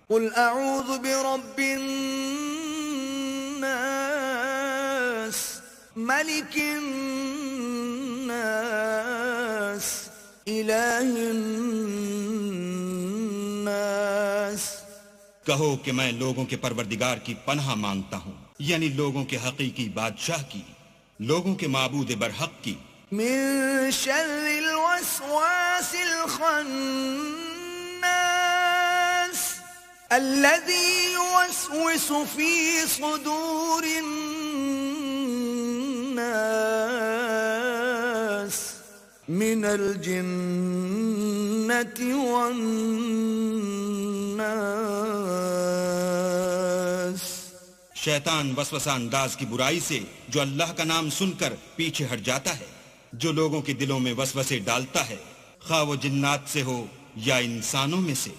قل اعوذ برب الناس ملك الناس الہ الناس. کہو کہ میں لوگوں کے پروردگار کی پناہ مانگتا ہوں، یعنی لوگوں کے حقیقی بادشاہ کی، لوگوں کے معبود برحق کی. من شر الوسواس الخناس الذي يوسوس في صدور الناس من الجنة والناس. شیطان وسوسہ انداز کی برائی سے جو اللہ کا نام سن کر پیچھے ہٹ جاتا ہے، جو لوگوں کے دلوں میں وسوسے ڈالتا ہے، خواہ وہ جنات سے ہو یا انسانوں میں سے.